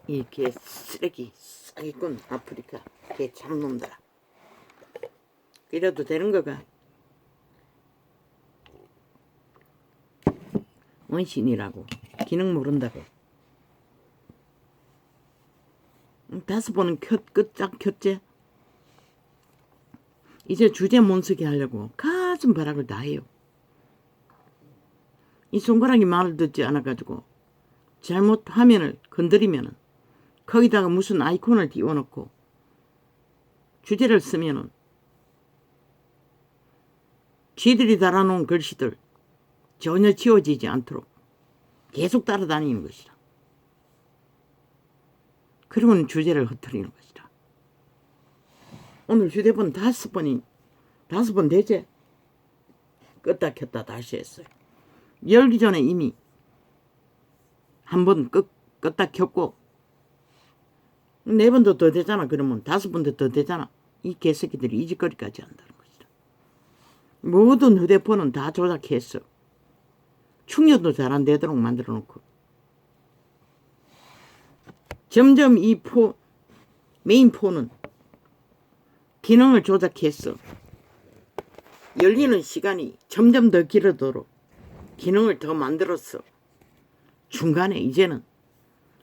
이 개 쓰레기 사기꾼 아프리카 개 참놈들아. 이래도 되는 거가? 원신이라고 기능 모른다고. 5번은 끝장 켰제. 이제 주제 못쓰게 하려고 가슴 바락을 다 해요. 이 손가락이 말을 듣지 않아가지고 잘못 화면을 건드리면은 거기다가 무슨 아이콘을 띄워놓고 주제를 쓰면은 쥐들이 달아놓은 글씨들 전혀 지워지지 않도록 계속 따라다니는 것이다. 그리고는 주제를 흩트리는 것이다. 오늘 휴대폰 5번 되지? 껐다 켰다 다시 했어요. 열기 전에 이미 한 번 껐다 켰고 4번도 더 되잖아. 그러면 5번도 더 되잖아. 이 개새끼들이 이 짓거리까지 한다는 것이다. 모든 휴대폰은 다 조작했어. 충전도 잘 안 되도록 만들어 놓고 점점 이 메인폰은 기능을 조작했어. 열리는 시간이 점점 더 길어도록 기능을 더 만들었어. 중간에 이제는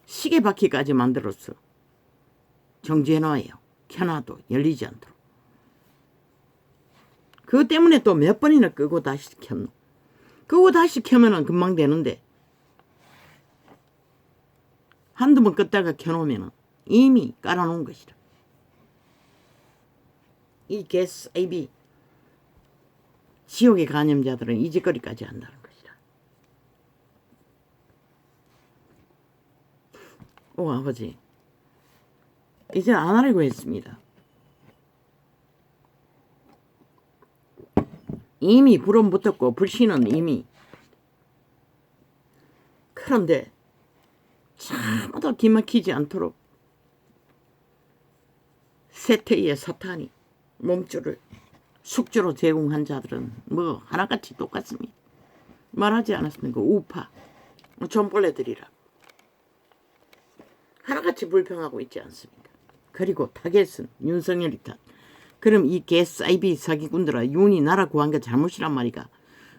시계바퀴까지 만들었어. 정지해놔요. 켜놔도 열리지 않도록. 그것 때문에 또 몇 번이나 끄고 다시 켰노. 끄고 다시 켜면은 금방 되는데 한두 번 껐다가 켜놓으면 이미 깔아놓은 것이다. 이 개사이비 지옥의 간염자들은 이 짓거리까지 한다는 것이다. 오 아버지, 이제 안 하려고 했습니다. 이미 불은 붙었고 불씨는 이미. 그런데 참도 기막히지 않도록 세태의 사탄이 몸줄을 숙주로 제공한 자들은 뭐 하나같이 똑같습니다. 말하지 않았습니까? 우파, 존벌레들이라 하나같이 불평하고 있지 않습니까? 그리고 타겟은 윤석열이 탓. 그럼 이 개사이비 사기꾼들아, 윤이 나라 구한 게 잘못이란 말이가.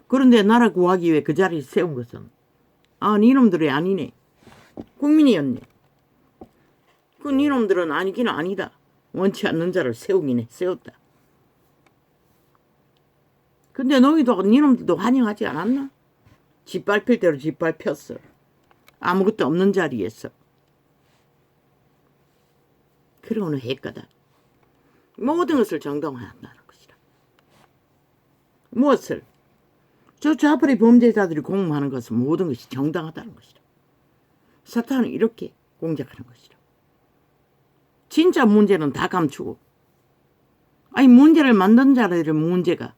그런데 나라 구하기 위해 그 자리에 세운 것은 니놈들이 아니네. 국민이었네. 그 니놈들은 아니긴 아니다. 원치 않는 자를 세우긴 해. 세웠다. 근데 너희도 니놈들도 환영하지 않았나? 짓밟힐 대로 짓밟혔어. 아무것도 없는 자리에서. 그러고는 했거든. 모든 것을 정당화한다는 것이다. 무엇을? 저 좌파리 범죄자들이 공모하는 것은 모든 것이 정당하다는 것이다. 사탄은 이렇게 공작하는 것이다. 진짜 문제는 다 감추고 아니 문제를 만든 자들의 문제가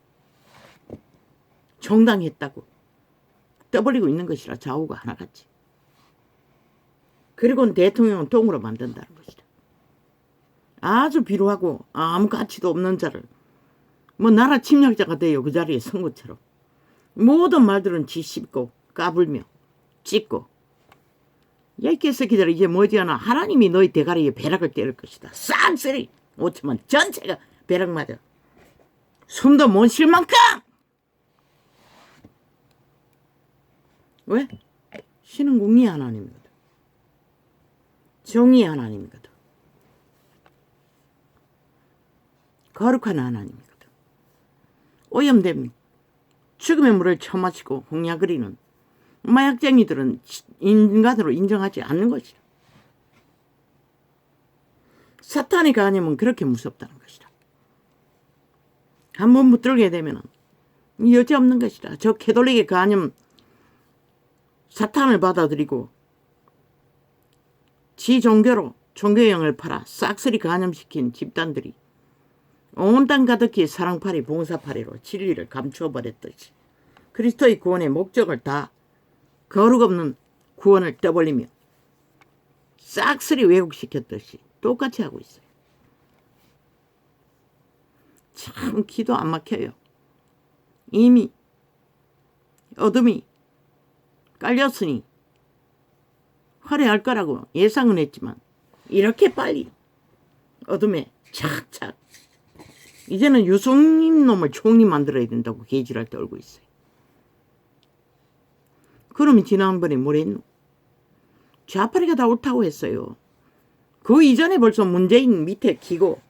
정당했다고 떠벌리고 있는 것이라 좌우가 하나같이. 그리고는 대통령은 똥으로 만든다는 것이다. 아주 비루하고 아무 가치도 없는 자를 뭐 나라 침략자가 돼요. 그 자리에 선 것처럼. 모든 말들은 지 씹고 까불며 찢고. 야, 이 개새끼들아, 이제 머지않아 하나님이 너희 대가리에 벼락을 때릴 것이다. 쌍쓰리 5천만 전체가 벼락 맞아. 숨도 못 쉴 만큼. 왜? 신은 공의 하나님이거든. 정의 하나님이거든. 거룩한 하나님이거든. 오염된 죽음의 물을 처마시고 홍야그리는 마약쟁이들은 인간으로 인정하지 않는 것이다. 사탄의 간염은 그렇게 무섭다는 것이다. 한번 붙들게 되면 여지없는 것이다. 저 캐톨릭의 간염 사탄을 받아들이고 지 종교로 종교형을 팔아 싹쓸이 간염시킨 집단들이 온 땅 가득히 사랑팔이 봉사팔이로 진리를 감추어버렸듯이 그리스도의 구원의 목적을 다 거룩 없는 구원을 떠벌리며 싹쓸이 왜곡시켰듯이 똑같이 하고 있어요. 참 기도 안 막혀요. 이미 어둠이 깔렸으니 할애할 거라고 예상은 했지만 이렇게 빨리 어둠에 착착 이제는 유승민 놈을 총리 만들어야 된다고 개지랄 떨고 있어요. 그러면 지난번에 뭐랬노? 좌파리가 다 옳다고 했어요. 그 이전에 벌써 문재인 밑에 기고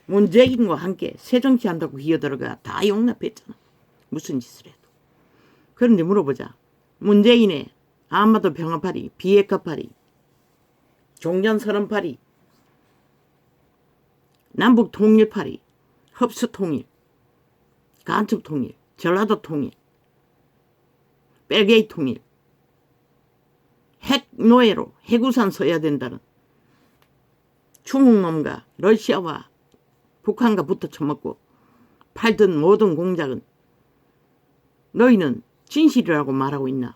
문재인과 함께 새정치한다고 기어들어가 다 용납했잖아. 무슨 짓을 해도. 그런데 물어보자. 문재인의 한반도 평화파리, 비핵화파리, 종전선언파리, 남북 통일파리, 흡수 통일, 간첩 통일, 전라도 통일, 벨게이 통일, 핵 노예로 해구산 서야 된다는 중국놈과 러시아와 북한과 붙어 처먹고 팔던 모든 공작은 너희는 진실이라고 말하고 있나?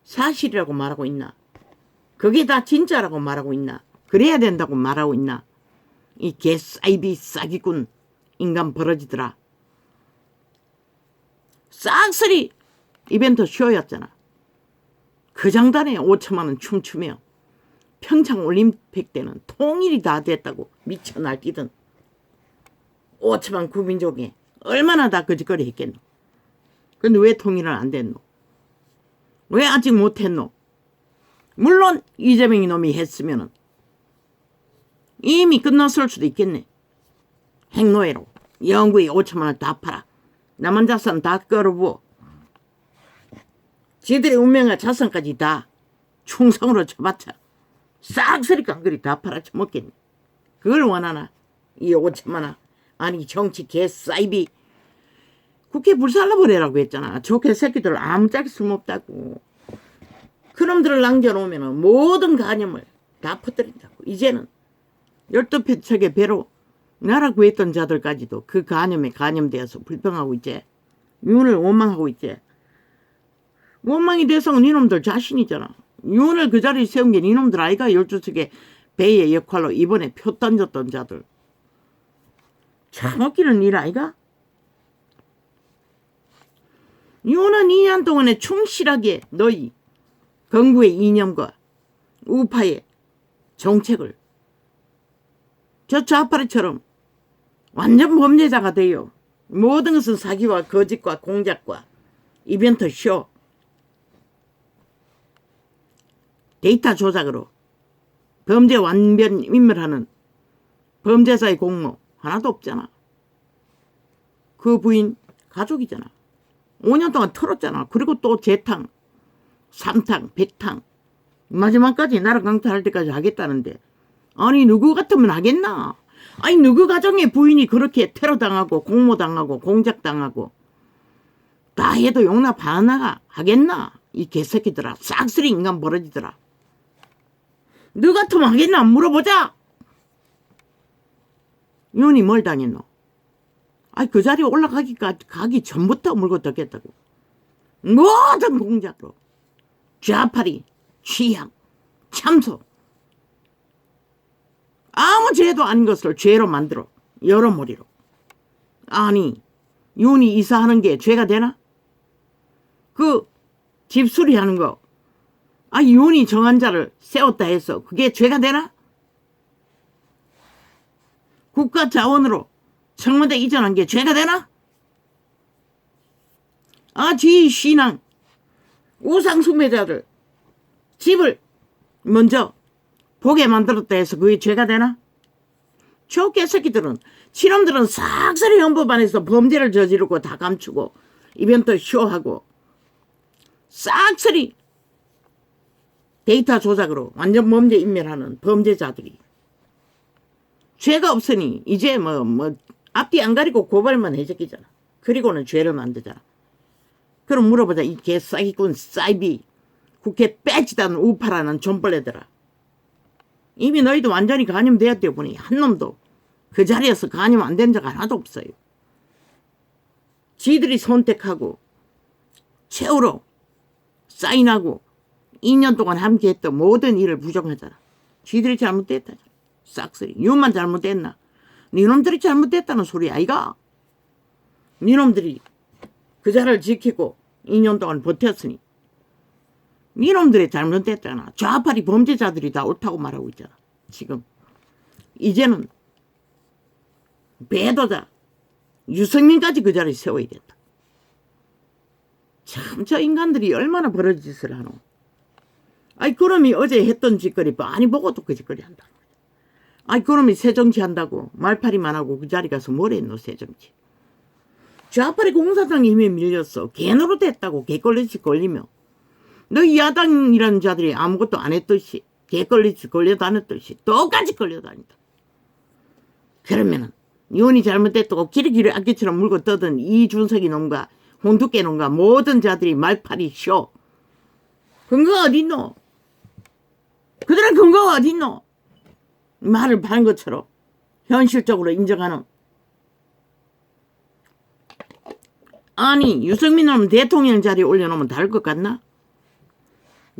사실이라고 말하고 있나? 그게 다 진짜라고 말하고 있나? 그래야 된다고 말하고 있나? 이 개싸이비 싸기꾼 인간 버러지더라. 싹쓸이 이벤트 쇼였잖아. 그 장단에 5천만 원 춤추며 평창 올림픽 때는 통일이 다 됐다고 미쳐 날뛰던 5천만 국민족이 얼마나 다 거짓거리 했겠노. 근데 왜 통일은 안 됐노? 왜 아직 못했노? 물론 이재명이 놈이 했으면은 이미 끝났을 수도 있겠네. 핵노예로 영구히 5천만 원 다 팔아. 남한 자산 다 끌어부어. 지들의 운명과 자산까지 다 충성으로 쳐바쳐 싹쓸이 깡그리 다 팔아쳐먹겠네. 그걸 원하나? 이 5천만 원. 아니 정치 개싸이비. 국회 불살라버리라고 했잖아. 저 개새끼들 아무짝에 쓸모없다고. 그놈들을 남겨놓으면 모든 간염을 다 퍼뜨린다고. 이제는 12척의 배로 나라 구했던 자들까지도 그 간염에 감염되어서 불평하고 있지. 윤을 원망하고 있지. 원망이 대상은 이놈들 자신이잖아. 윤을 그 자리에 세운 게 이놈들 아이가 12척의 배의 역할로 이번에 표 던졌던 자들. 참 웃기는 일 아이가? 윤은 2년 동안에 충실하게 너희 건국의 이념과 우파의 정책을 저 좌파리처럼 완전 범죄자가 돼요. 모든 것은 사기와 거짓과 공작과 이벤트 쇼, 데이터 조작으로 범죄 완변 인멸하는 범죄자의 공모 하나도 없잖아. 그 부인 가족이잖아. 5년 동안 털었잖아. 그리고 또 재탕, 3탕, 100탕 마지막까지 나라 강탈할 때까지 하겠다는데 아니 누구 같으면 하겠나? 아니 누구 가정의 부인이 그렇게 테러당하고 공모당하고 공작당하고 다 해도 용납 안 하겠나? 이 개새끼들아. 싹쓸이 인간 버러지더라. 너 같으면 하겠나? 물어보자. 윤이 뭘 당했노? 아니 그 자리에 가기 전부터 물고 뜯겠다고. 모든 공작으로 좌파리, 취향, 참소 아무 죄도 아닌 것을 죄로 만들어 여러머리로. 아니 윤이 이사하는 게 죄가 되나? 그 집수리하는 거 아니 윤이 정한 자를 세웠다 해서 그게 죄가 되나? 국가 자원으로 청와대 이전한 게 죄가 되나? 지 신앙 우상숭배자들 집을 먼저 보게 만들었다 해서 그게 죄가 되나? 저 개새끼들은 친놈들은 싹쓸이 헌법안에서 범죄를 저지르고 다 감추고 이벤트 쇼하고 싹쓸이 데이터 조작으로 완전 범죄 인멸하는 범죄자들이 죄가 없으니 이제 앞뒤 안 가리고 고발만 해제끼잖아. 그리고는 죄를 만들잖아. 그럼 물어보자. 이 개싸기꾼 싸이비 국회 빼지도 않은 우파라는 존벌레들아. 이미 너희도 완전히 간염되었대 보니 한 놈도 그 자리에서 간염 안 된 자가 하나도 없어요. 지들이 선택하고 최후로 사인하고 2년 동안 함께했던 모든 일을 부정하잖아. 지들이 잘못됐다. 싹쓸이. 윤만 잘못됐나? 니놈들이 잘못됐다는 소리 아이가? 니놈들이 그 자를 지키고 2년 동안 버텼으니 이놈들이 잘못됐잖아. 좌파리 범죄자들이 다 옳다고 말하고 있잖아. 지금 이제는 배도자 유승민까지 그 자리에 세워야 된다. 참 저 인간들이 얼마나 버러지 짓을 하노. 아이 그놈이 어제 했던 짓거리 많이 보고 또 그 짓거리 한다. 아이 그놈이 새정치 한다고 말파리만 하고 그 자리 가서 뭘 했노 새정치. 좌파리 공사당 힘에 밀렸어. 개노릇 됐다고 개걸레짓 걸리며 너 야당이라는 자들이 아무것도 안 했듯이 개걸레짓 걸려다녔듯이 똑같이 걸려다닌다. 그러면은 이혼이 잘못됐다고 기리기리 악기처럼 물고 떠든 이준석이 놈과 홍두깨 놈과 모든 자들이 말파리 쇼. 근거가 어딨노? 그들은 근거가 어딨노? 말을 파는 것처럼 현실적으로 인정하는. 아니 유승민 놈 대통령 자리에 올려놓으면 다를 것 같나?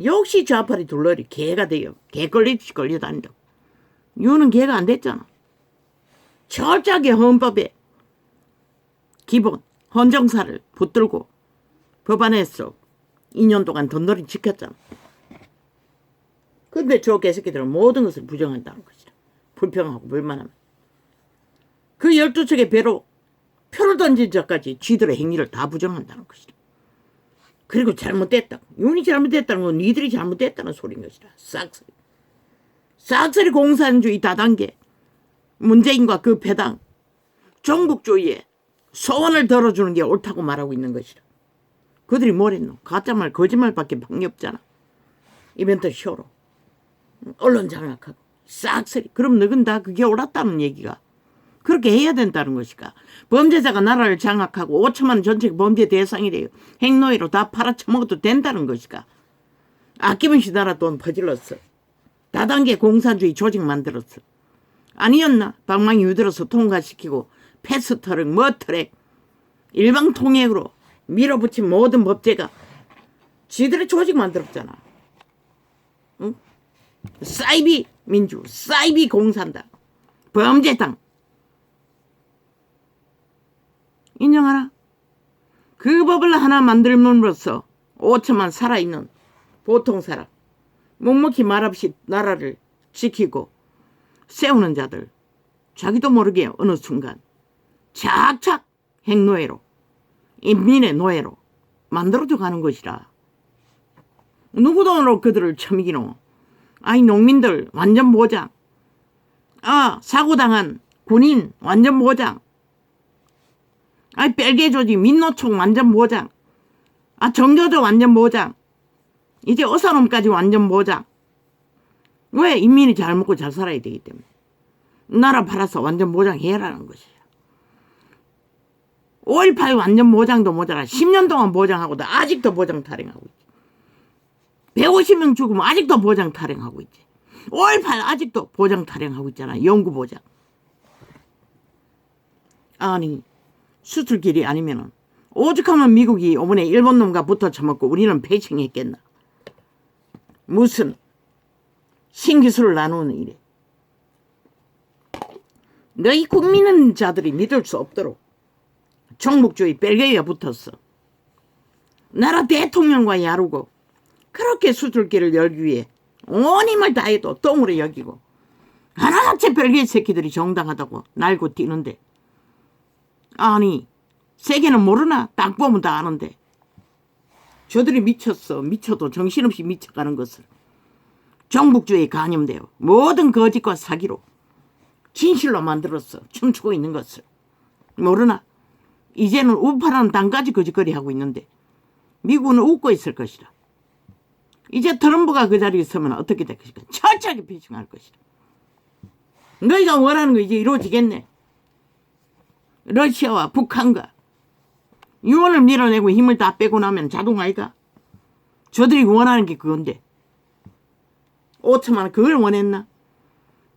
역시 좌파리 둘러리 개가 돼요. 개걸리듯이 걸려다닌다. 유는 개가 안 됐잖아. 철저하게 헌법에 기본 헌정사를 붙들고 법안에서 2년 동안 던더리 지켰잖아. 근데 저 개새끼들은 모든 것을 부정한다는 것이다. 불평하고 불만하면. 그 12척의 배로 표를 던진 자까지 쥐들의 행위를 다 부정한다는 것이다. 그리고 잘못됐다고. 윤이 잘못됐다는 건 니들이 잘못됐다는 소리인 것이다. 싹쓸이. 싹쓸이 공산주의 다단계. 문재인과 그 배당. 종국주의에 소원을 들어주는 게 옳다고 말하고 있는 것이다. 그들이 뭘 했노? 가짜말 거짓말밖에 방이 없잖아. 이벤트 쇼로. 언론 장악하고. 싹쓸이. 그럼 너는 다 그게 옳았다는 얘기가. 그렇게 해야 된다는 것이가. 범죄자가 나라를 장악하고 5천만 전체 범죄 대상이 돼요. 행노예로 다 팔아쳐먹어도 된다는 것이가. 아낌없이 나라 돈 퍼질렀어. 다단계 공산주의 조직 만들었어. 아니었나? 방망이 유들어서 통과시키고 패스트트랙, 머트랙, 일방통행으로 밀어붙인 모든 법제가 지들의 조직 만들었잖아. 응? 사이비 민주, 사이비 공산당, 범죄당. 인정하나? 그 법을 하나 만들므로써 5천만 살아있는 보통 사람, 묵묵히 말없이 나라를 지키고 세우는 자들, 자기도 모르게 어느 순간 착착 행노예로, 인민의 노예로 만들어져 가는 것이라. 누구도 오늘 그들을 처미기노. 아이 농민들 완전 보장. 사고당한 군인 완전 보장. 아이 뺄개 조직 민노총 완전 보장. 정교조 완전 보장. 이제 어사놈까지 완전 보장. 왜? 인민이 잘 먹고 잘 살아야 되기 때문에. 나라 팔아서 완전 보장해라는 것이야. 5.18 완전 보장도 모자라. 10년 동안 보장하고도 아직도 보장 탈행하고 있지. 150명 죽으면 아직도 보장 탈행하고 있지. 5.18 아직도 보장 탈행하고 있잖아. 영구 보장. 아니 수출길이 아니면은 오죽하면 미국이 이번에 일본 놈과 붙어 처먹고 우리는 패싱했겠나. 무슨 신기술을 나누는 일에. 너희 국민은 자들이 믿을 수 없도록 종북주의 뺄개가 붙었어. 나라 대통령과 야루고 그렇게 수출길을 열기 위해 온 힘을 다해도 똥으로 여기고 하나같이 뺄개 새끼들이 정당하다고 날고 뛰는데 아니 세계는 모르나? 딱 보면 다 아는데 저들이 미쳤어. 미쳐도 정신없이 미쳐가는 것을 종북주의에 간염되어 모든 거짓과 사기로 진실로 만들었어. 춤추고 있는 것을 모르나? 이제는 우파라는 당까지 거짓거리 하고 있는데 미국은 웃고 있을 것이다. 이제 트럼프가 그 자리에 서면 어떻게 될 것인가? 철저하게 피칭할 것이다. 너희가 원하는 거 이제 이루어지겠네. 러시아와 북한과 유언을 밀어내고 힘을 다 빼고 나면 자동 아이가? 저들이 원하는 게 그건데 5천만 그걸 원했나?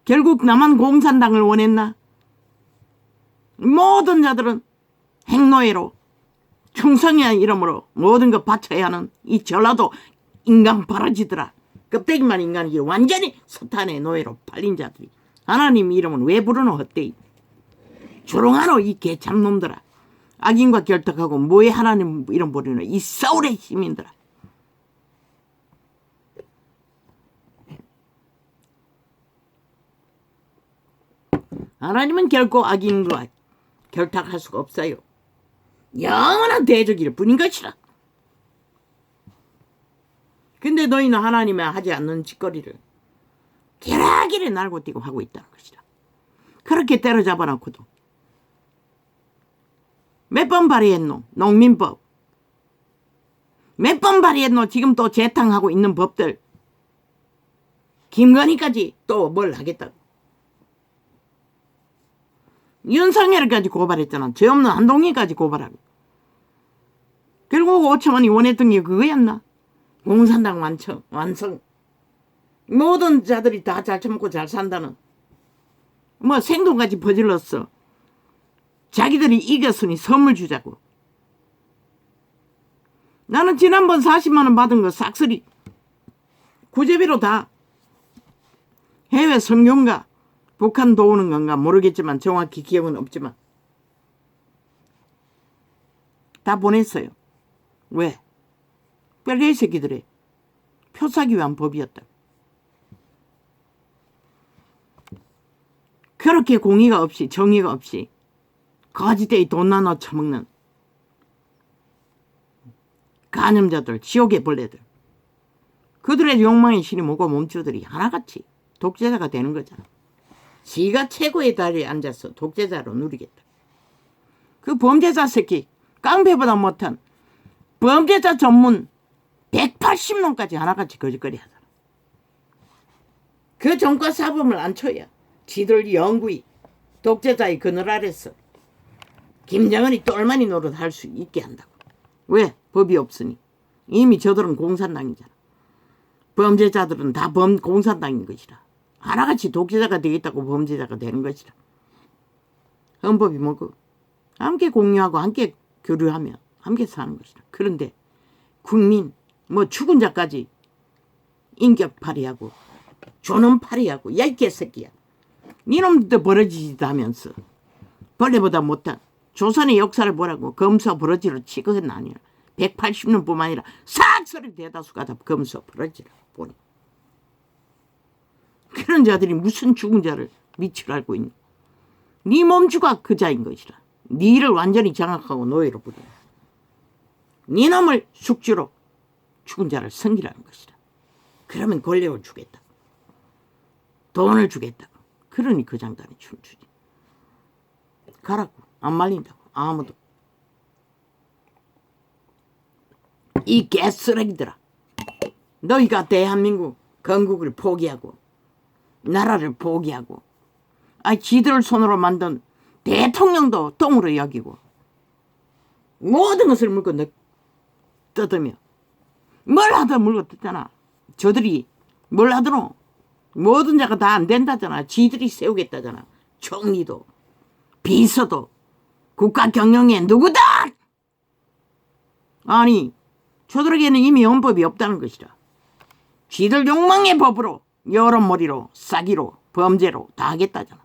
결국 남한 공산당을 원했나? 모든 자들은 행노예로 충성이라는 이름으로 모든 것 바쳐야 하는 이 전라도 인간 바라지더라. 껍데기만 인간이기 완전히 사탄의 노예로 팔린 자들이 하나님 이름은 왜 부르노 헛되이. 조롱하노 이 개참놈들아. 악인과 결탁하고 뭐에 하나님 이름 부르노 이 사울의 시민들아. 하나님은 결코 악인과 결탁할 수가 없어요. 영원한 대적일 뿐인 것이라. 근데 너희는 하나님이 하지 않는 짓거리를 기라기를 날고 뛰고 하고 있다는 것이라. 그렇게 때려잡아 놓고도 몇 번 발의했노? 농민법. 몇 번 발의했노? 지금 또 재탕하고 있는 법들. 김건희까지 또 뭘 하겠다고. 윤석열까지 고발했잖아. 죄 없는 한동희까지 고발하고. 결국 5천원이 원했던 게 그거였나? 공산당 완성. 모든 자들이 다 잘 처먹고 잘 산다는. 뭐 생동까지 퍼질렀어. 자기들이 이겼으니 선물 주자고. 나는 지난번 40만원 받은 거 싹쓸이 구제비로 다 해외 선교인가 북한 도우는 건가 모르겠지만 정확히 기억은 없지만 다 보냈어요. 왜? 빨리 이 새끼들이 표 사기 위한 법이었다. 그렇게 공의가 없이 정의가 없이 거지대에 돈 나눠 처먹는 간염자들, 지옥의 벌레들. 그들의 욕망의 신이 뭐고 몸주들이 하나같이 독재자가 되는 거잖아. 지가 최고의 다리에 앉아서 독재자로 누리겠다. 그 범죄자 새끼, 깡패보다 못한 범죄자 전문 180놈까지 하나같이 거짓거리 하잖아. 그 정과 사범을 앉혀야 지들 영구히 독재자의 그늘 아래서 김정은이 똘마니 노릇할 수 있게 한다고. 왜? 법이 없으니. 이미 저들은 공산당이잖아. 범죄자들은 다 공산당인 것이라. 하나같이 독재자가 되겠다고 범죄자가 되는 것이라. 헌법이 뭐고? 함께 공유하고 함께 교류하며 함께 사는 것이라. 그런데 국민 뭐 죽은 자까지 인격 발휘하고 존엄 발휘하고 야 이 개새끼야. 니놈도 버러지지도 하면서 벌레보다 못한 조선의 역사를 보라고 검소 버러지로 취급한 아니라 180년 뿐만 아니라 싹소리 대다수가 다 검소 버러지라 보니. 그런 자들이 무슨 죽은 자를 미치로 알고 있노. 네 몸주가 그 자인 것이라. 니를 완전히 장악하고 노예로 부려. 네 놈을 숙주로 죽은 자를 섬기라는 것이라. 그러면 권력을 주겠다. 돈을 주겠다. 그러니 그 장단이 춤추지. 가라고. 안 말린다고. 아무도. 이 개쓰레기들아. 너희가 대한민국 건국을 포기하고 나라를 포기하고 지들 손으로 만든 대통령도 똥으로 여기고 모든 것을 물고 뜯으며 뭘 하든 물고 뜯잖아. 저들이 뭘 하더노. 모든 자가 다 안 된다잖아. 지들이 세우겠다잖아. 총리도 비서도 국가 경영에 누구다. 아니 저들에게는 이미 헌법이 없다는 것이라. 지들 욕망의 법으로 여론몰이로 싸기로 범죄로 다 하겠다잖아.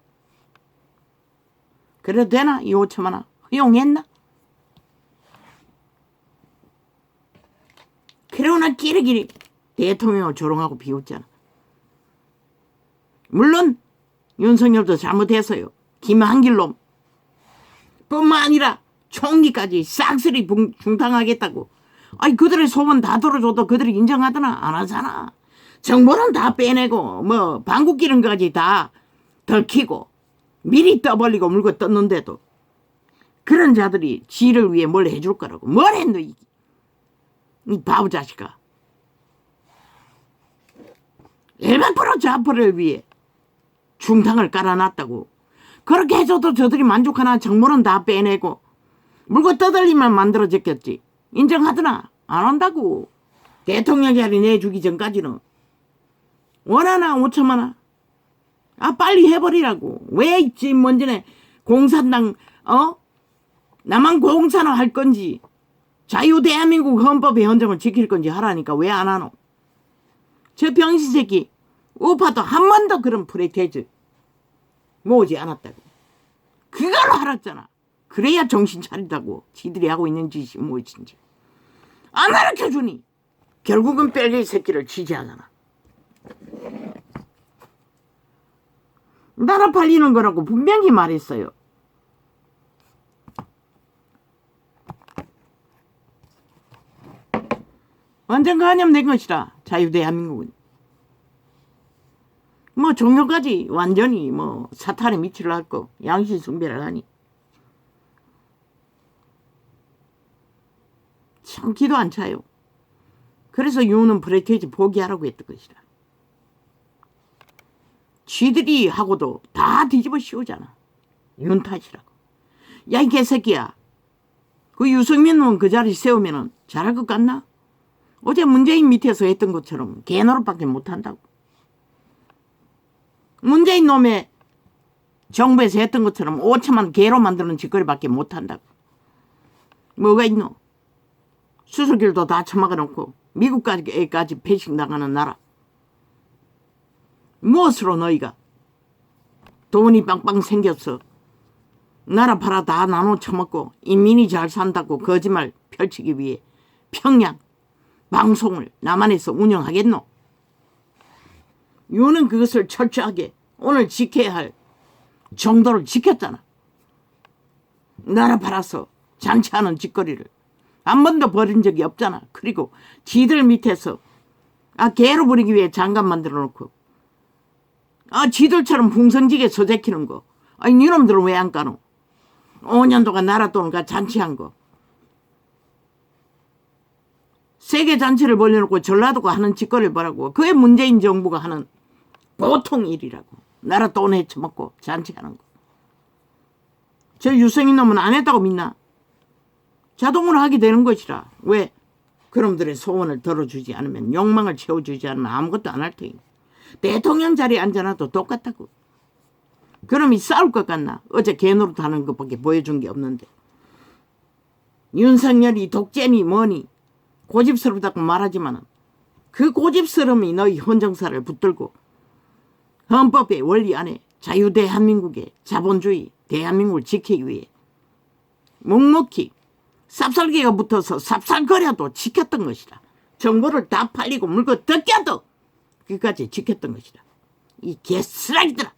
그래도 되나? 이 5천만 원 허용했나? 그러나 끼리끼리 대통령을 조롱하고 비웃잖아. 물론 윤석열도 잘못했어요. 김한길놈 뿐만 아니라 총리까지 싹쓸이 중탕하겠다고. 그들의 소문 다 들어줘도 그들이 인정하더나? 안 하잖아. 정보는 다 빼내고 뭐 방귀끼는까지 다 덜키고 미리 떠벌리고 물고 떴는데도 그런 자들이 지를 위해 뭘 해줄 거라고. 뭘 했노 이 바보 자식아. 100% 좌표를 위해 중탕을 깔아놨다고. 그렇게 해줘도 저들이 만족하나? 정보는 다 빼내고 물고 떠들리만 만들어졌겠지. 인정하더나? 안 한다고. 대통령 자리 내주기 전까지는. 원하나 5천만 원? 빨리 해버리라고. 왜 있지 먼저네 공산당 나만 공산화 할 건지 자유 대한민국 헌법의 헌정을 지킬 건지 하라니까 왜 안 하노? 저 병신 새끼 우파도 한 번도 그런 프레테이즈 모으지 않았다고. 그걸로 알았잖아. 그래야 정신 차린다고. 지들이 하고 있는 짓이 무엇인지 안 가르쳐주니 결국은 뺄리 새끼를 지지하잖아. 나라 팔리는 거라고 분명히 말했어요. 완전 간염된 것이라 자유대한민국은. 뭐 종교까지 완전히 뭐 사탄의 미치를 앓고 양심 숭배를 하니 참 기도 안 차요. 그래서 유는 프랜차이즈 포기하라고 했던 것이라. 쥐들이 하고도 다 뒤집어 씌우잖아. 윤 탓이라고. 야 이 개새끼야. 그 유승민 놈은 그 자리 세우면은 잘할 것 같나? 어제 문재인 밑에서 했던 것처럼 개노릇밖에 못한다고. 문재인 놈의 정부에서 했던 것처럼 5천만 개로 만드는 짓거리밖에 못한다고. 뭐가 있노? 수술길도 다 처막아 놓고 미국까지 배식나가는 나라. 무엇으로 너희가 돈이 빵빵 생겼어 나라 팔아 다 나눠 처먹고 인민이 잘 산다고 거짓말 펼치기 위해 평양 방송을 남한에서 운영하겠노? 유는 그것을 철저하게 오늘 지켜야 할 정도를 지켰잖아. 나라 팔아서 잔치하는 짓거리를 한 번도 벌인 적이 없잖아. 그리고 지들 밑에서 개로 부리기 위해 장갑 만들어 놓고 지들처럼 풍성지게 서재키는 거. 니놈들은 왜 안 까노? 5년 동안 나라 돈을 잔치한 거. 세계 잔치를 벌려놓고 전라도가 하는 짓거리를 보라고. 그게 문재인 정부가 하는 보통 일이라고. 나라 돈 헤쳐먹고 잔치하는 거. 저 유승민 놈은 안 했다고 믿나? 자동으로 하게 되는 것이라. 왜? 그놈들의 소원을 들어주지 않으면, 욕망을 채워주지 않으면 아무것도 안 할 테니. 대통령 자리에 앉아놔도 똑같다고. 그놈이 싸울 것 같나? 어제 개노릇 하는 것밖에 보여준 게 없는데. 윤석열이 독재니 뭐니 고집스럽다고 말하지만 그 고집스러움이 너희 헌정사를 붙들고 헌법의 원리 안에 자유대한민국의 자본주의 대한민국을 지키기 위해 묵묵히 쌉쌀개가 붙어서 쌉쌀거려도 지켰던 것이다. 정보를 다 팔리고 물건 뜯겨도 그까지 지켰던 것이다. 이 개쓰라기들아.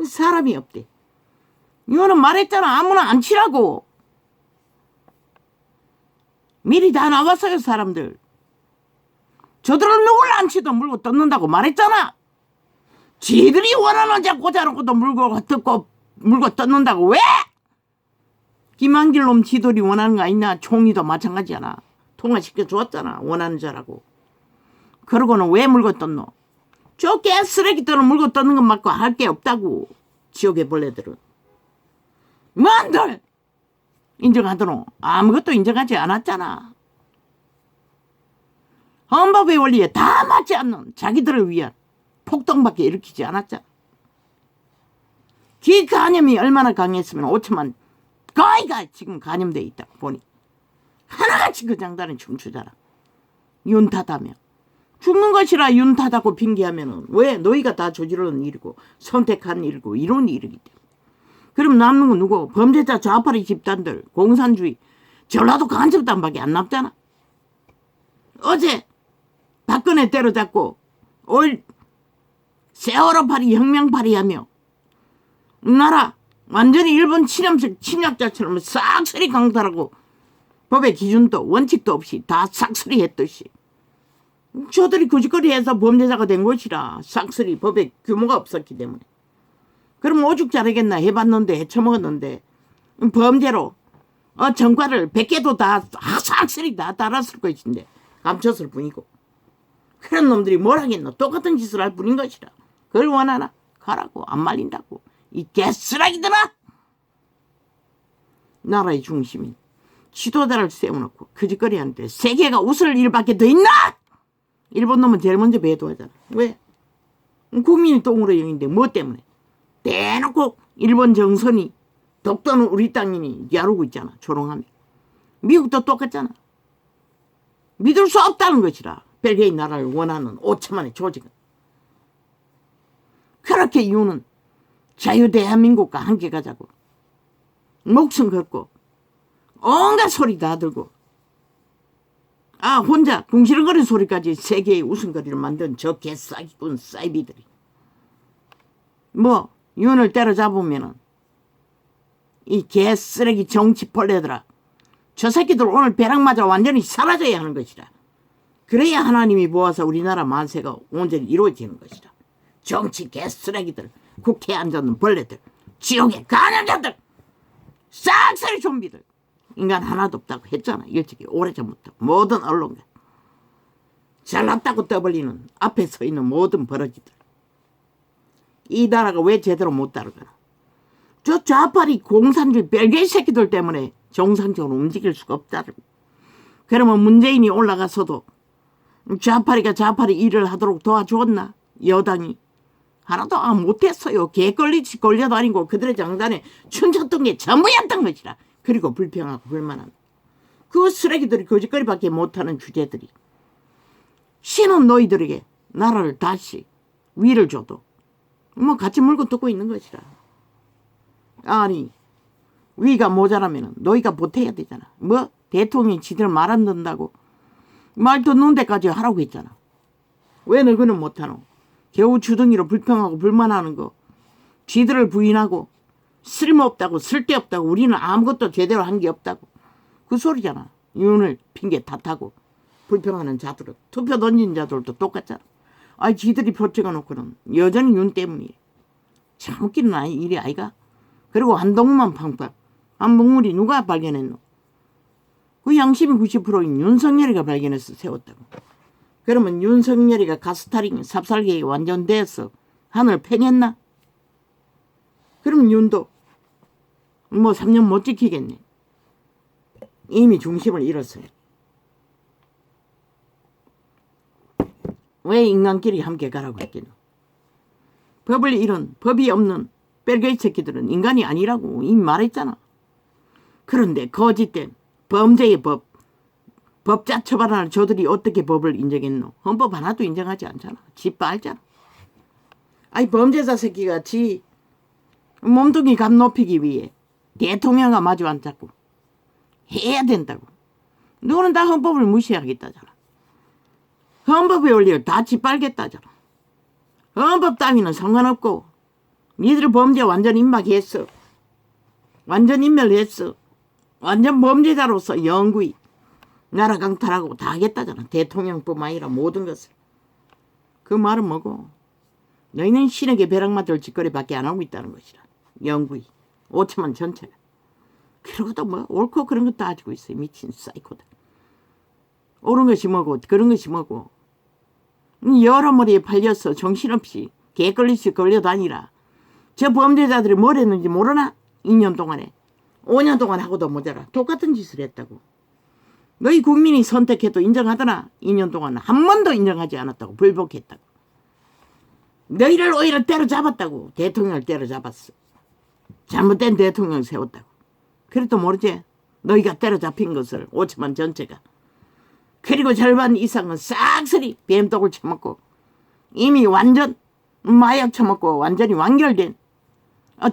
사람이 없대. 이거는 말했잖아. 아무나 안 치라고. 미리 다 나왔어요 사람들. 저들은 누굴 안 치도 물고 뜯는다고 말했잖아. 지들이 원하는 자 꽂아놓고도 물고 뜯는다고. 왜? 김한길 놈 지들이 원하는 거 아니냐. 총리도 마찬가지잖아. 통화시켜 주었잖아. 원하는 자라고. 그러고는 왜 물고 뜯노? 저 개쓰레기들은 물고 뜯는 것 말고 할 게 없다고. 지옥의 벌레들은. 뭔들 인정하더노? 아무것도 인정하지 않았잖아. 헌법의 원리에 다 맞지 않는 자기들을 위한 폭동밖에 일으키지 않았잖아. 기 간염이 얼마나 강했으면 5천만 거의가 지금 간염돼 있다고 보니 하나같이 그 장단은 춤추잖아. 윤타다며. 죽는 것이라 윤타다고 핑계하면은 왜? 너희가 다 저지르는 일이고 선택한 일이고 이런 일이기 때문에. 그럼 남는 건 누구? 범죄자 좌파리 집단들, 공산주의, 전라도 간첩단밖에 안 남잖아. 어제 박근혜 때려잡고 올 세월호파리 혁명파리 하며 나라 완전히 일본 침략자처럼 싹쓸이 강탈하고 법의 기준도 원칙도 없이 다 싹쓸이 했듯이 저들이 구짓거리해서 범죄자가 된 것이라. 싹쓸이 법의 규모가 없었기 때문에. 그럼 오죽 잘하겠나. 해봤는데 해쳐먹었는데 범죄로 전과를 100개도 다 싹쓸이 다 달았을 것인데 감췄을 뿐이고. 그런 놈들이 뭘 하겠노. 똑같은 짓을 할 뿐인 것이라. 그걸 원하나? 가라고. 안 말린다고. 이 개쓰라기들아. 나라의 중심인 지도자를 세워놓고 그짓거리하는데 세계가 웃을 일밖에 더 있나? 일본 놈은 제일 먼저 배도하잖아. 왜? 국민이 똥으로 영인데 뭐 때문에? 대놓고 일본 정선이 독도는 우리 땅이니 야루고 있잖아. 조롱하며. 미국도 똑같잖아. 믿을 수 없다는 것이라. 벨기에 나라를 원하는 5천만의 조직은. 그렇게 이유는 자유대한민국과 함께 가자고. 목숨 걸고 온갖 소리 다 들고 혼자 궁시렁거리는 소리까지 세계의 웃음거리를 만든 저 개싸기꾼 사이비들이 뭐 윤을 때려잡으면은 이 개쓰레기 정치벌레들아, 저 새끼들 오늘 벼락 맞아 완전히 사라져야 하는 것이다. 그래야 하나님이 모아서 우리나라 만세가 온전히 이루어지는 것이다. 정치 개쓰레기들, 국회에 앉아있는 벌레들, 지옥의 간염자들, 싹쓸이 좀비들, 인간 하나도 없다고 했잖아. 일찍이 오래전부터 모든 언론가 잘났다고 떠벌리는 앞에 서 있는 모든 버러지들, 이 나라가 왜 제대로 못 따르거나 저 좌파리 공산주의 별개의 새끼들 때문에 정상적으로 움직일 수가 없다고. 그러면 문재인이 올라가서도 좌파리가 좌파리 일을 하도록 도와주었나? 여당이 하나도 못했어요. 개걸리지 걸려다니고 그들의 장단에 춤췄던 게 전부였던 것이라. 그리고 불평하고 불만한 그 쓰레기들이 거짓거리밖에 못하는 주제들이 신은 너희들에게 나라를 다시 위를 줘도 뭐 같이 물고 뜯고 있는 것이라. 아니 위가 모자라면 너희가 보태야 되잖아. 뭐 대통령이 지들 말 안 듣는다고 말 듣는 데까지 하라고 했잖아. 왜 너희는 못하노? 겨우 주둥이로 불평하고 불만하는 거, 지들을 부인하고 쓸모없다고 쓸데없다고 우리는 아무것도 제대로 한 게 없다고 그 소리잖아. 윤을 핑계 탓하고 불평하는 자들은 투표 던진 자들도 똑같잖아. 아이 지들이 표 찍어놓고는 여전히 윤 때문이래. 참 웃기는 일이 아이가. 그리고 한동훈만 팡팡. 한동훈이 누가 발견했노? 그 양심이 90%인 윤석열이가 발견해서 세웠다고. 그러면 윤석열이가 가스타링 삽살개에 완전돼서 하늘 팽했나? 그럼 윤도 뭐 3년 못 지키겠네. 이미 중심을 잃었어요. 왜 인간끼리 함께 가라고 했겠노? 법을 잃은 법이 없는 뺄개이 새끼들은 인간이 아니라고 이미 말했잖아. 그런데 거짓된 범죄의 법자 처벌하는 저들이 어떻게 법을 인정했노? 헌법 하나도 인정하지 않잖아. 지빠 알잖아. 아니 범죄자 새끼가 지 몸뚱이 값 높이기 위해 대통령과 마주 앉았고 해야 된다고. 너는 다 헌법을 무시하겠다잖아. 헌법의 원리를 다 짓밟겠다잖아. 헌법 따위는 상관없고 니들 범죄 완전 임박했어. 완전 인멸했어. 완전 범죄자로서 영구히 나라 강탈하고 다 하겠다잖아. 대통령뿐만 아니라 모든 것을. 그 말은 뭐고? 너희는 신에게 벼락 맞을 짓거리밖에 안 하고 있다는 것이라. 영구히 5천만 전체가. 그러고도 뭐 옳고 그런 거 따지고 있어요. 미친 사이코들. 옳은 것이 뭐고 그런 것이 뭐고. 여러 머리에 팔려서 정신없이 개걸리시 걸려다니라. 저 범죄자들이 뭘 했는지 모르나? 2년 동안에. 5년 동안 하고도 모자라. 똑같은 짓을 했다고. 너희 국민이 선택해도 인정하더나? 2년 동안 한 번도 인정하지 않았다고. 불복했다고. 너희를 오히려 때려잡았다고. 대통령을 때려잡았어. 잘못된 대통령을 세웠다고. 그래도 모르지? 너희가 때려잡힌 것을 5천만 전체가. 그리고 절반 이상은 싹쓸이 뱀독을 처먹고 이미 완전 마약 처먹고 완전히 완결된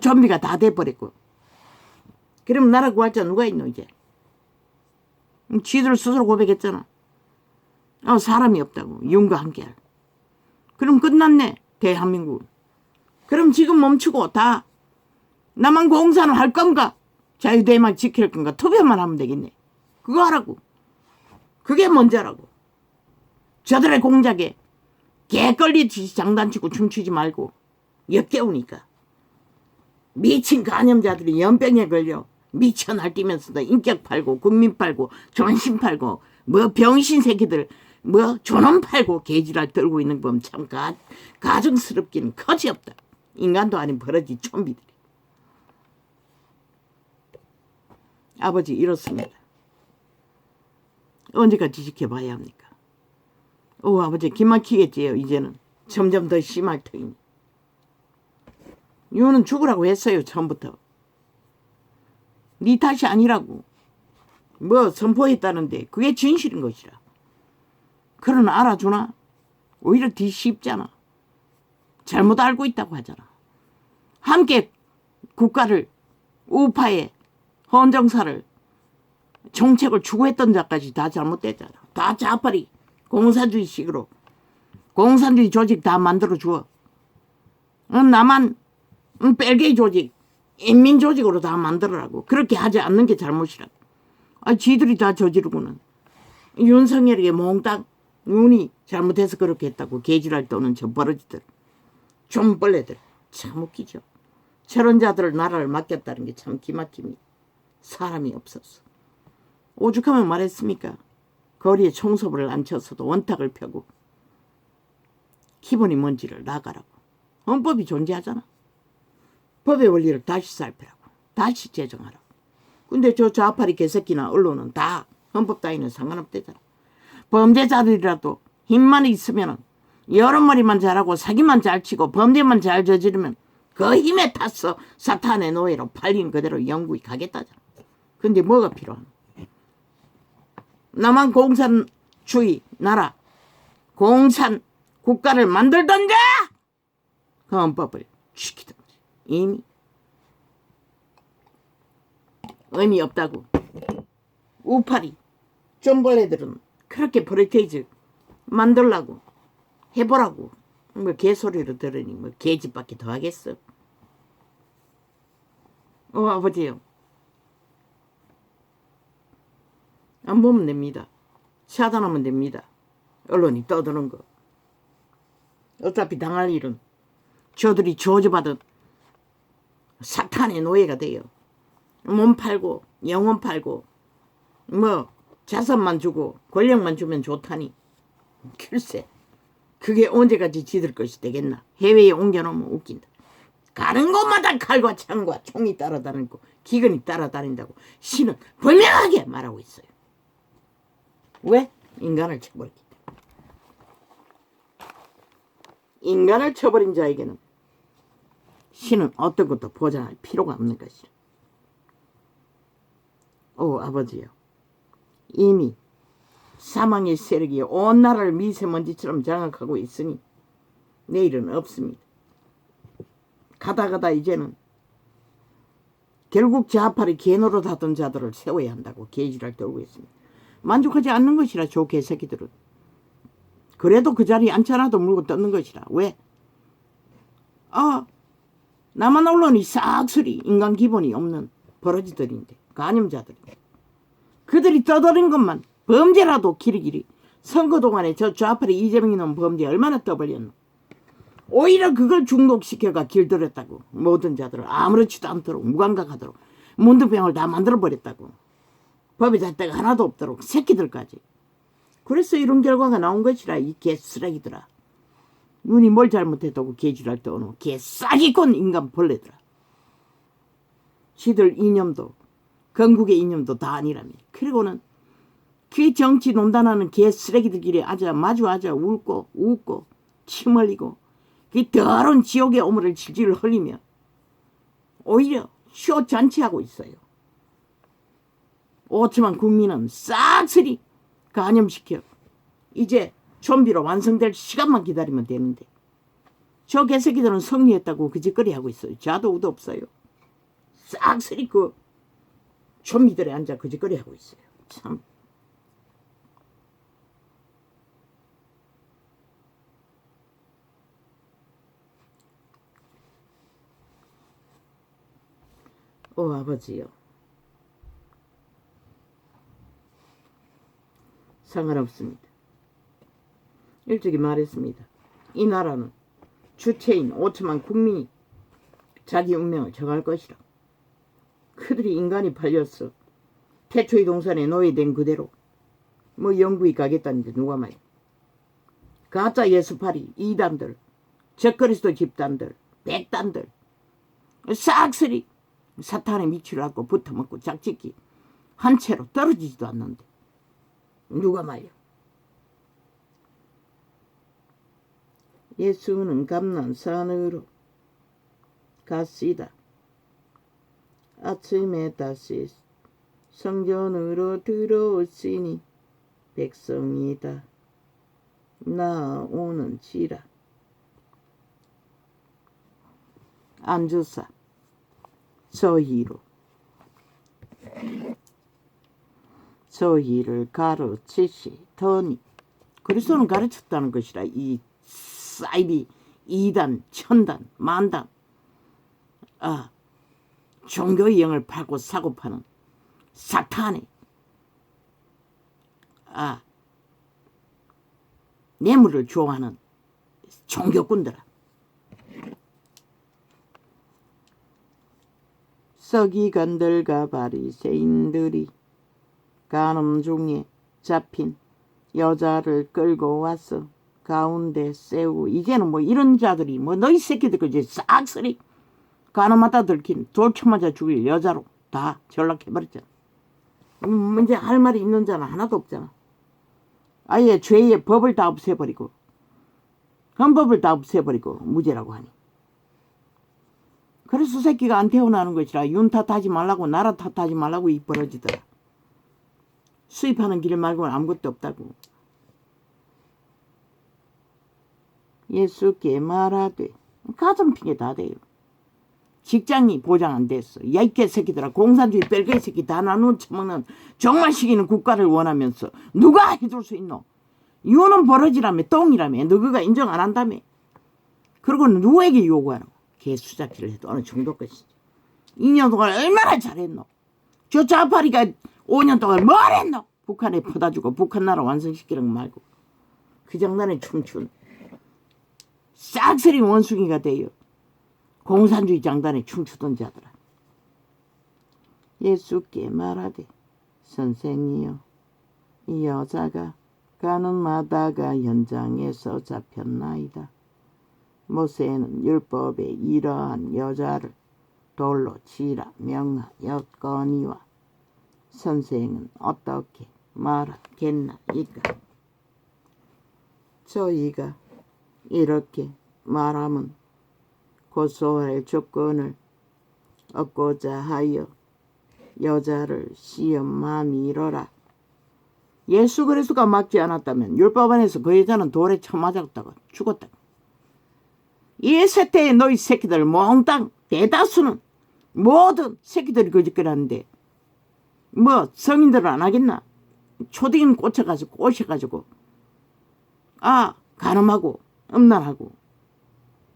좀비가 다 돼버렸고. 그럼 나라 구할 자 누가 있노 이제? 지들 스스로 고백했잖아. 사람이 없다고. 윤과 함께할. 그럼 끝났네 대한민국. 그럼 지금 멈추고 다 나만 공산을 할 건가? 자유대만 지킬 건가? 투표만 하면 되겠네. 그거 하라고. 그게 먼저라고. 저들의 공작에 개걸리듯이 장단치고 춤추지 말고 역겨우니까. 미친 간염자들이 연병에 걸려 미쳐 날뛰면서도 인격 팔고 국민 팔고 존심 팔고 뭐 병신 새끼들 뭐 존엄 팔고 개지랄 떨고 있는 거 보면 참 가증스럽기는 거지없다. 인간도 아닌 버러지 좀비들이. 아버지 이렇습니다. 언제까지 지켜봐야 합니까? 아버지 기막히겠지요. 이제는 점점 더 심할 터이니. 윤은 죽으라고 했어요. 처음부터. 네 탓이 아니라고. 뭐 선포했다는데 그게 진실인 것이라. 그러나 알아주나? 오히려 뒤쉽잖아. 잘못 알고 있다고 하잖아. 함께 국가를 우파의 헌정사를 정책을 추구했던 자까지 다 잘못됐잖아. 다 좌파리 공산주의식으로 공산주의 조직 다 만들어 주어. 나만 빨갱이 조직, 인민 조직으로 다 만들어라고. 그렇게 하지 않는 게 잘못이라고. 지들이 다 저지르고는. 윤석열에게 몽땅 눈이 잘못해서 그렇게 했다고 개지랄 떠는 저 버러지들, 좀벌레들. 참 웃기죠. 저런 자들을 나라를 맡겼다는 게 참 기막힙니다. 사람이 없었어. 오죽하면 말했습니까? 거리에 총소부를 안 쳤어도 원탁을 펴고 기본이 뭔지를 나가라고. 헌법이 존재하잖아. 법의 원리를 다시 살피라고. 다시 제정하라고. 근데 저 좌파리 개새끼나 언론은 다 헌법 따위는 상관없대잖아. 범죄자들이라도 힘만 있으면 여러 머리만 잘하고 사기만 잘 치고 범죄만 잘 저지르면 그 힘에 탔어 사탄의 노예로 팔린 그대로 영구히 가겠다잖아. 근데 뭐가 필요하노? 남한 공산주의 나라 공산 국가를 만들던가 그 헌법을 지키던지. 이미 의미 없다고. 우파리 좀벌레들은 그렇게 프레테이즈 만들라고 해보라고 뭐 개소리를 들으니 뭐 개집밖에 더 하겠어. 아버지요. 안 보면 됩니다. 차단하면 됩니다. 언론이 떠드는 거. 어차피 당할 일은 저들이 저주받은 사탄의 노예가 돼요. 몸 팔고 영혼 팔고 뭐 자산만 주고 권력만 주면 좋다니. 글쎄 그게 언제까지 지들 것이 되겠나. 해외에 옮겨놓으면 웃긴다. 가는 곳마다 칼과 창과 총이 따라다니고 기근이 따라다닌다고 신은 분명하게 말하고 있어요. 왜? 인간을 쳐버렸기 때문에. 인간을 쳐버린 자에게는 신은 어떤 것도 보장할 필요가 없는 것이라. 아버지요. 이미 사망의 세력이 온 나라를 미세먼지처럼 장악하고 있으니 내일은 없습니다. 가다 이제는 결국 좌파리 개노릇 하던 자들을 세워야 한다고 개지랄 떨고 있습니다. 만족하지 않는 것이라 저 개새끼들은. 그래도 그 자리에 앉혀놔도 물고 뜯는 것이라. 왜? 남한 언론이 싹쓸이 인간 기본이 없는 버러지들인데 간염자들이. 그들이 떠들은 것만 범죄라도 길이길이. 선거 동안에 저 좌파리 이재명이 놓은 범죄 얼마나 떠벌렸노. 오히려 그걸 중독시켜가 길들였다고. 모든 자들을 아무렇지도 않도록 무감각하도록 문두병을 다 만들어버렸다고. 법의 잣대가 하나도 없도록 새끼들까지. 그래서 이런 결과가 나온 것이라. 이 개쓰레기들아. 눈이 뭘 잘못했다고 개지랄 떠오노. 개싸기꾼 인간 벌레들아. 지들 이념도 건국의 이념도 다 아니라며. 그리고는 그 정치 논단하는 개쓰레기들끼리 마주하자 웃고 침 흘리고 그 더러운 지옥의 오물을 질질 흘리며 오히려 쇼 잔치하고 있어요. 5천만 국민은 싹쓸이 간염시켜 이제 좀비로 완성될 시간만 기다리면 되는데 저 개새끼들은 승리했다고 그 짓거리 하고 있어요. 자도 우도 없어요. 싹쓸이 그 좀비들에 앉아 그 짓거리 하고 있어요. 참. 아버지요. 상관없습니다. 일찍이 말했습니다. 이 나라는 주체인 5천만 국민이 자기 운명을 정할 것이라. 그들이 인간이 팔렸어. 태초의 동산에 노예된 그대로 뭐 영구히 가겠다는데 누가 말이야. 가짜 예수파리 이단들 적그리스도 집단들 백단들 싹쓸이 사탄의 미치를 갖고 붙어먹고 짝짓기 한 채로 떨어지지도 않는데 누가 말이야. 예수는 감난산으로 갔시다. 아침에 다시 성전으로 들어오시니 백성이다 나오는지라. 안주사 저희를 가르치시더니. 그리스도는 가르쳤다는 것이라. 이 사이비 2단, 1000단, 만단 종교의 영을 팔고 사고 파는 사탄의 뇌물을 좋아하는 종교꾼들아. 서기관들과 바리새인들이 간음 중에 잡힌 여자를 끌고 와서 가운데 세우고, 이제는 뭐 이런 자들이 뭐 너희 새끼들 그지 싹쓸이 간음하다 들킨 돌쳐맞아 죽일 여자로 다 전락해버렸잖아. 이제 할 말이 있는 자는 하나도 없잖아. 아예 죄의 법을 다 없애버리고 헌법을 다 없애버리고 무죄라고 하니. 그래서 새끼가 안 태어나는 것이라. 윤 탓하지 말라고, 나라 탓하지 말라고 이 벌어지더라. 수입하는 길 말고는 아무것도 없다고. 예수께 말하되, 가정핑계 다 돼요. 직장이 보장 안 됐어. 야, 이 개새끼들아, 공산주의 뺄개 새끼 다 나누어 처먹는 종말시키는 국가를 원하면서 누가 해줄 수 있노? 유는 버러지라며, 똥이라며, 너가 인정 안 한다며. 그리고 누구에게 요구하노? 개수작질을 해도 어느 정도 것이지. 2년 동안 얼마나 잘했노? 저 좌파리가 5년 동안 뭘 했노? 북한에 퍼다주고 북한 나라 완성시키는 거 말고 그 장난에 춤춘 싹쓸이 원숭이가 되어 공산주의 장단에 춤추던 자들아. 예수께 말하되, 선생이여, 이 여자가 간음하다가 현장에서 잡혔나이다. 모세는 율법에 이러한 여자를 돌로 치라 명하였거니와 선생은 어떻게 말하겠나이까. 저희가 이렇게 말하면 고소할 조건을 얻고자 하여 여자를 시험마 밀어라. 예수 그리스도가 맞지 않았다면 율법 안에서 그 여자는 돌에 쳐맞았다가 죽었다. 이 세태의 너희 새끼들 몽땅 대다수는 모든 새끼들이 거짓말하는데 뭐 성인들은 안 하겠나? 초딩 꼬셔가지고 간음하고 음란하고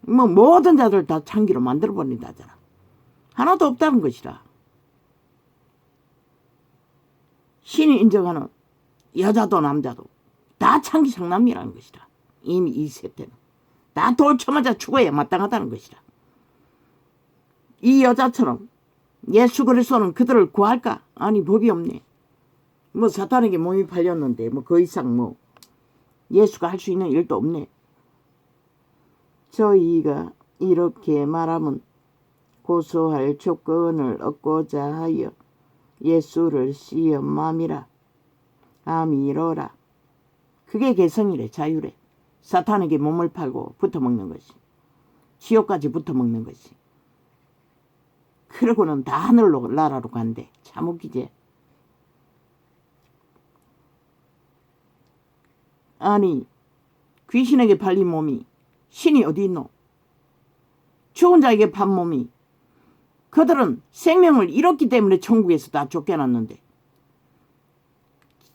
뭐 모든 자들 다 창기로 만들어버린다잖아. 하나도 없다는 것이라. 신이 인정하는 여자도 남자도 다 창기 상남이라는 것이라. 이미 이 세태는 다 돌쳐맞아 죽어야 마땅하다는 것이라. 이 여자처럼 예수 그리스도는 그들을 구할까? 아니, 법이 없네. 뭐 사탄에게 몸이 팔렸는데 뭐 그 이상 뭐 예수가 할 수 있는 일도 없네. 저희가 이렇게 말하면 고소할 조건을 얻고자 하여 예수를 시험함이라. 아미로라. 그게 개성이래. 자유래. 사탄에게 몸을 팔고 붙어먹는 것이. 지옥까지 붙어먹는 것이. 그러고는 다 하늘로 나라로 간대. 참 웃기지. 아니, 귀신에게 팔린 몸이 신이 어디 있노? 죽은 자에게 판 몸이. 그들은 생명을 잃었기 때문에 천국에서 다 쫓겨났는데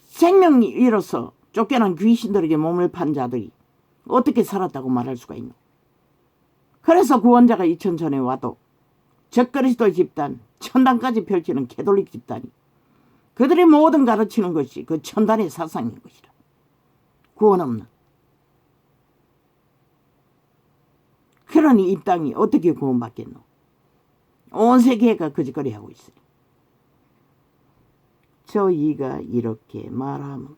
생명이 잃어서 쫓겨난 귀신들에게 몸을 판 자들이 어떻게 살았다고 말할 수가 있노? 그래서 구원자가 2000 전에 와도 적그리스도 집단, 천당까지 펼치는 캐톨릭 집단이 그들이 모든 가르치는 것이 그 천단의 사상인 것이라. 구원 없는. 그러니 이 땅이 어떻게 구원받겠노? 온 세계가 거짓거리하고 있으니. 저희가 이렇게 말하면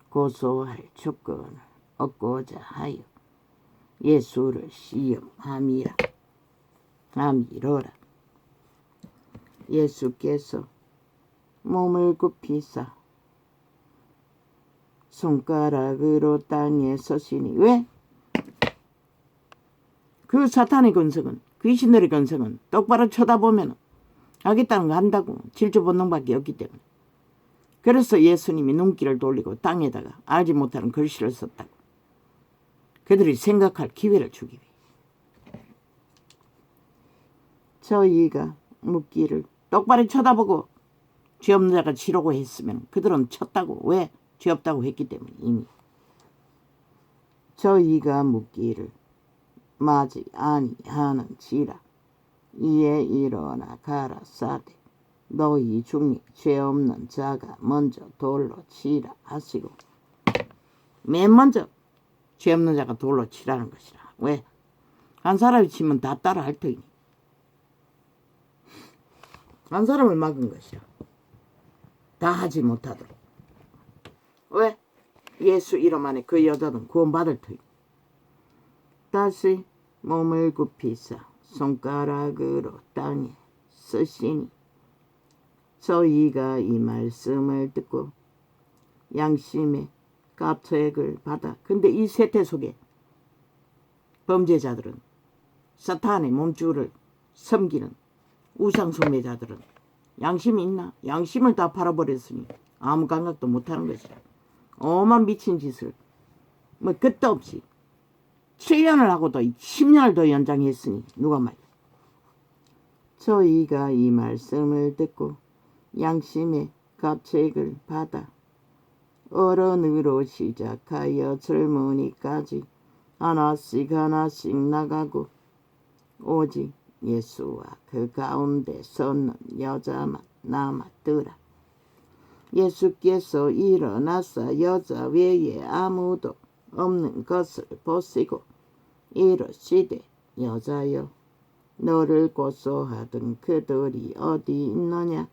고소할 조건을 얻고자 하여 예수를 시험함이라. 아미로라. 예수께서 몸을 굽히사 손가락으로 땅에 서시니. 왜? 그 사탄의 근성은, 귀신들의 근성은 똑바로 쳐다보면 하겠다는 거 한다고. 질주 본능밖에 없기 때문에. 그래서 예수님이 눈길을 돌리고 땅에다가 알지 못하는 글씨를 썼다고. 그들이 생각할 기회를 주기 위해. 저희가 묻기를 똑바로 쳐다보고 죄 없는 자가 치라고 했으면 그들은 쳤다고. 왜? 죄 없다고 했기 때문에. 이미. 저희가 묻기를 마지 아니하는지라. 이에 일어나 가라사대 너희 중에 죄 없는 자가 먼저 돌로 치라 하시고, 맨 먼저 죄 없는 자가 돌로 치라는 것이라. 왜? 한 사람이 치면 다 따라 할 터이니. 한 사람을 막은 것이라. 다 하지 못하도록. 왜? 예수 이름 안에 그 여자는 구원받을 터이니. 다시 몸을 굽히사 손가락으로 땅에 쓰시니, 저희가 이 말씀을 듣고 양심의 가책을 받아. 근데 이 세태 속에 범죄자들은, 사탄의 몸주를 섬기는 우상숭배자들은 양심이 있나? 양심을 다 팔아버렸으니 아무 감각도 못하는 것이라. 오만 미친 짓을 뭐 끝도 없이 7년을 하고도 10년을 더 연장했으니 누가 말이야. 저희가 이 말씀을 듣고 양심의 가책을 받아 어른으로 시작하여 젊은이까지 하나씩 하나씩 나가고, 오직 예수와 그 가운데 섰는 여자만 남았더라. 예수께서 일어나사 여자 외에 아무도 없는 것을 보시고 이르시되, 여자여, 너를 고소하던 그들이 어디 있느냐?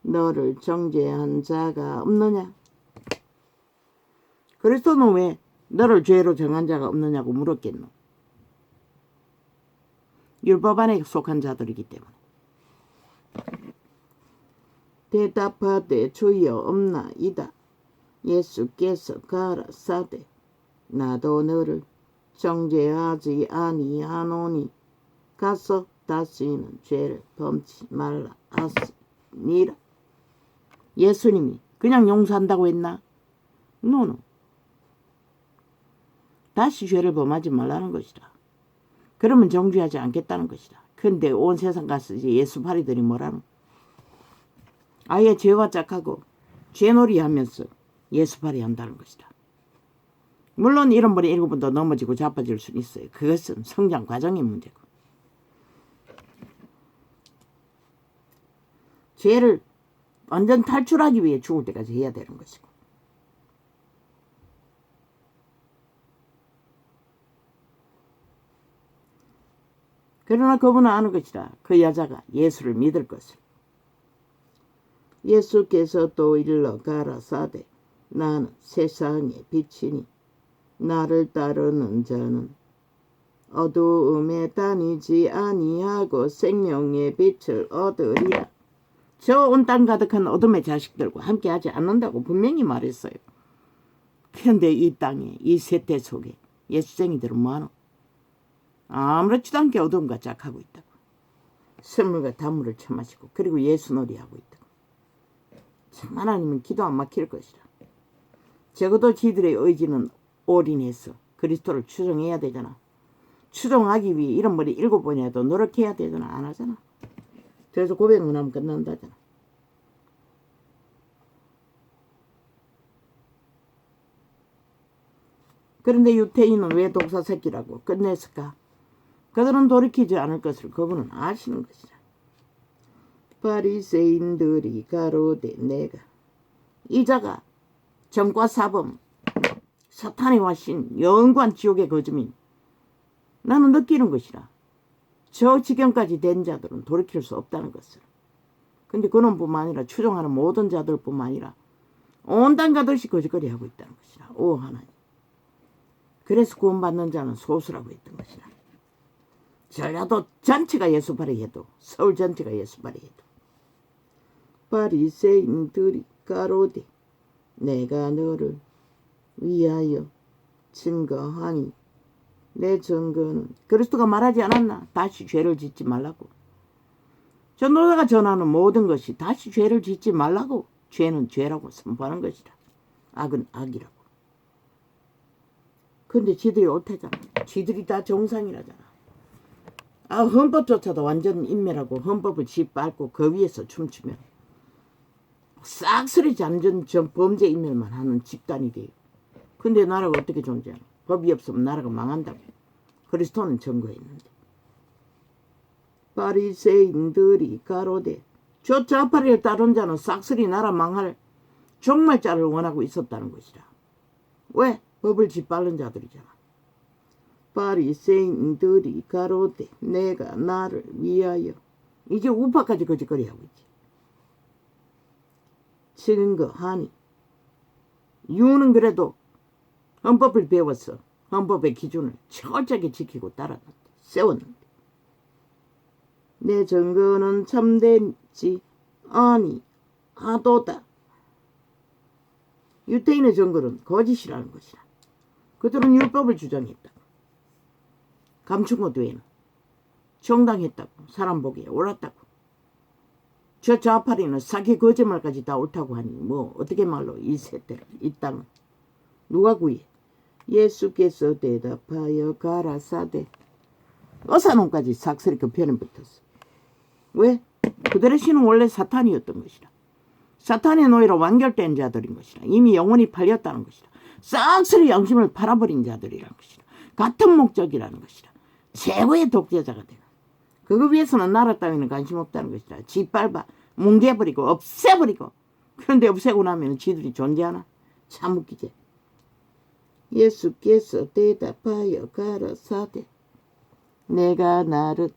너를 정죄한 자가 없느냐? 그리스도는 왜 너를 죄로 정한 자가 없느냐고 물었겠노? 율법 안에 속한 자들이기 때문에. 대답하되 주여 없나이다. 예수께서 가라사대 나도 너를 정죄하지 아니하노니 가서 다시는 죄를 범치 말라 하시니라. 예수님이 그냥 용서한다고 했나? 노노. 다시 죄를 범하지 말라는 것이다. 그러면 정죄하지 않겠다는 것이다. 근데 온 세상 가서 이제 예수 파리들이 뭐라노? 아예 죄와 짝하고 죄놀이 하면서 예수 파리 한다는 것이다. 물론 이런 번에 7번 더 넘어지고 자빠질 수는 있어요. 그것은 성장 과정의 문제고. 죄를 완전 탈출하기 위해 죽을 때까지 해야 되는 것이고. 그러나 그분은 아는 것이다. 그 여자가 예수를 믿을 것을. 예수께서 또 일러 가라사대 나는 세상의 빛이니 나를 따르는 자는 어두움에 다니지 아니하고 생명의 빛을 얻으리라. 저 온 땅 가득한 어둠의 자식들과 함께하지 않는다고 분명히 말했어요. 그런데 이 땅에 이 세대 속에 예수쟁이들은 뭐하노? 아무렇지도 않게 어둠과 짝하고 있다고. 선물과 단물을 처마시고 그리고 예수놀이하고 있다고. 참 하나님은 기도 안 막힐 것이라. 적어도 지들의 의지는 올인해서 그리스도를 추종해야 되잖아. 추종하기 위해 이런 머리 7번이라도 노력해야 되잖아. 안 하잖아. 그래서 고백만 하면 끝난다잖아. 그런데 유태인은 왜 독사 새끼라고 끝냈을까? 그들은 돌이키지 않을 것을 그분은 아시는 것이다. 바리새인들이 가로되 내가 이자가 정과 사범 사탄의 와신 영관 지옥의 거주민 나는 느끼는 것이라. 저 지경까지 된 자들은 돌이킬 수 없다는 것을. 근데 그놈뿐만 아니라 추종하는 모든 자들뿐만 아니라 온 땅 가듯이 거짓거리하고 있다는 것이라. 오 하나님. 그래서 구원받는 자는 소수라고 했던 것이라. 전라도 전체가 예수발이 해도 서울 전체가 예수발이 해도 바리새인들이 가로되 내가 너를 위하여 증거하니 내 증거는 그리스도가 말하지 않았나? 다시 죄를 짓지 말라고. 전도자가 전하는 모든 것이 다시 죄를 짓지 말라고. 죄는 죄라고 선포하는 것이다. 악은 악이라고. 근데 지들이 옳대잖아. 지들이 다 정상이라잖아. 아, 헌법조차도 완전 인멸하고 헌법을 짓밟고 그 위에서 춤추면 싹쓸이 잔전 범죄 인멸만 하는 집단이 돼요. 근데 나라가 어떻게 존재하나? 법이 없으면 나라가 망한다고. 그리스도는 증거했는데. 바리새인들이 가로되 저 자파리를 따른 자는 싹쓸이 나라 망할 종말자를 원하고 있었다는 것이라. 왜? 법을 짓밟는 자들이잖아. 바리새인들이 가로되 내가 나를 위하여, 이제 우파까지 거짓거리하고 있지. 증거하니 유는 그래도 헌법을 배웠어. 헌법의 기준을 철저하게 지키고 따랐는데, 세웠는데, 내 증거는 참되지 아니하도다. 유대인의 증거는 거짓이라는 것이라. 그들은 율법을 주장했다. 감춘 것 외에는 정당했다고, 사람 보기에 옳았다고. 저 좌파리는 사기 거짓말까지 다 옳다고 하니 뭐 어떻게 말로 이 세대를, 이 땅을 누가 구해? 예수께서 대답하여 가라사대. 어사놈까지 삭스리 그 편에 붙었어. 왜? 그들의 신은 원래 사탄이었던 것이라. 사탄의 노예로 완결된 자들인 것이라. 이미 영혼이 팔렸다는 것이라. 싹쓸이 양심을 팔아버린 자들이라는 것이라. 같은 목적이라는 것이라. 최고의 독재자가 되는. 그거 위해서는 나라 따위는 관심 없다는 것이라. 짓밟아 뭉개버리고 없애버리고. 그런데 없애고 나면 지들이 존재하나? 참 웃기지. 예수께서 대답하여 가라사대 내가 나를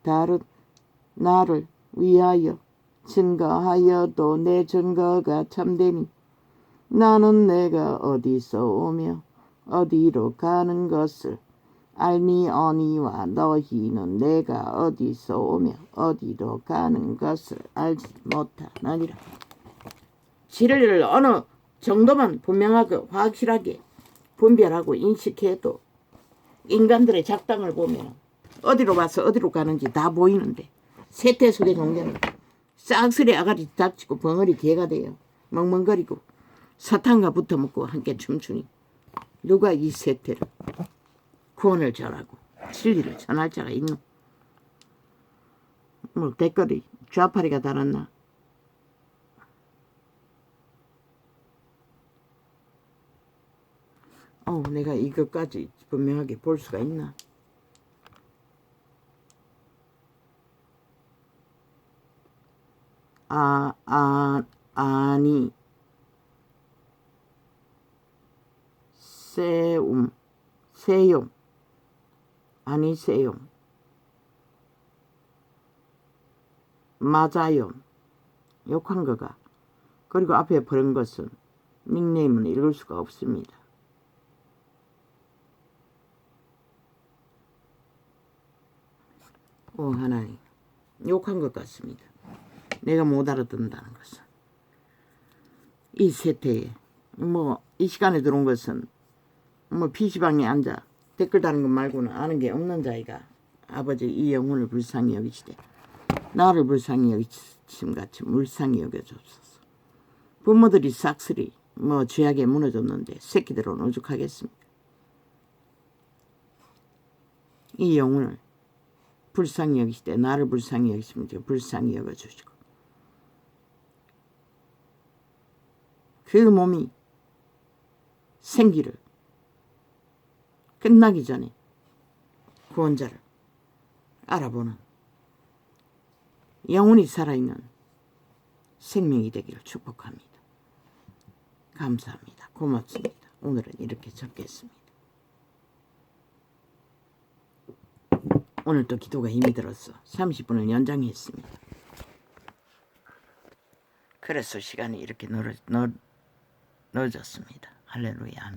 위하여 증거하여도 내 증거가 참되니 나는 내가 어디서 오며 어디로 가는 것을 알미오니와 너희는 내가 어디서 오며 어디로 가는 것을 알지 못하느니라. 진리를 어느 정도만 분명하게 확실하게 분별하고 인식해도 인간들의 작당을 보면 어디로 와서 어디로 가는지 다 보이는데, 세태 속의 종교는 싹쓸이 아가리 닥치고 벙어리 개가 돼요. 멍멍거리고 사탄과 붙어먹고 함께 춤추니 누가 이 세태를 구원을 전하고 진리를 전할 자가 있노? 뭐 댓글이 좌파리가 달았나? 내가 이것까지 분명하게 볼 수가 있나? 아니 세용 아니세용 맞아요. 욕한 거가. 그리고 앞에 버린 것은 닉네임은 읽을 수가 없습니다. 하나님, 욕한 것 같습니다. 내가 못 알아듣는다는 것은. 이 세태에 이 시간에 들어온 것은 PC방에 앉아 댓글 다는 것 말고는 아는 게 없는 자이가 아버지 이 영혼을 불쌍히 여기시되 나를 불쌍히 여기심같이 불쌍히 여겨주옵소서. 부모들이 싹쓸이 죄악에 무너졌는데 새끼들은 오죽하겠습니까? 이 영혼을 불쌍히 여기시되 나를 불쌍히 여기시면 불쌍히 여겨주시고, 그 몸이 생기를 끝나기 전에 구원자를 알아보는 영혼이 살아있는 생명이 되기를 축복합니다. 감사합니다. 고맙습니다. 오늘은 이렇게 적겠습니다. 오늘 또 기도가 힘이 들었어. 30분을 연장했습니다. 그래서 시간이 이렇게 늦어졌습니다. 할렐루야.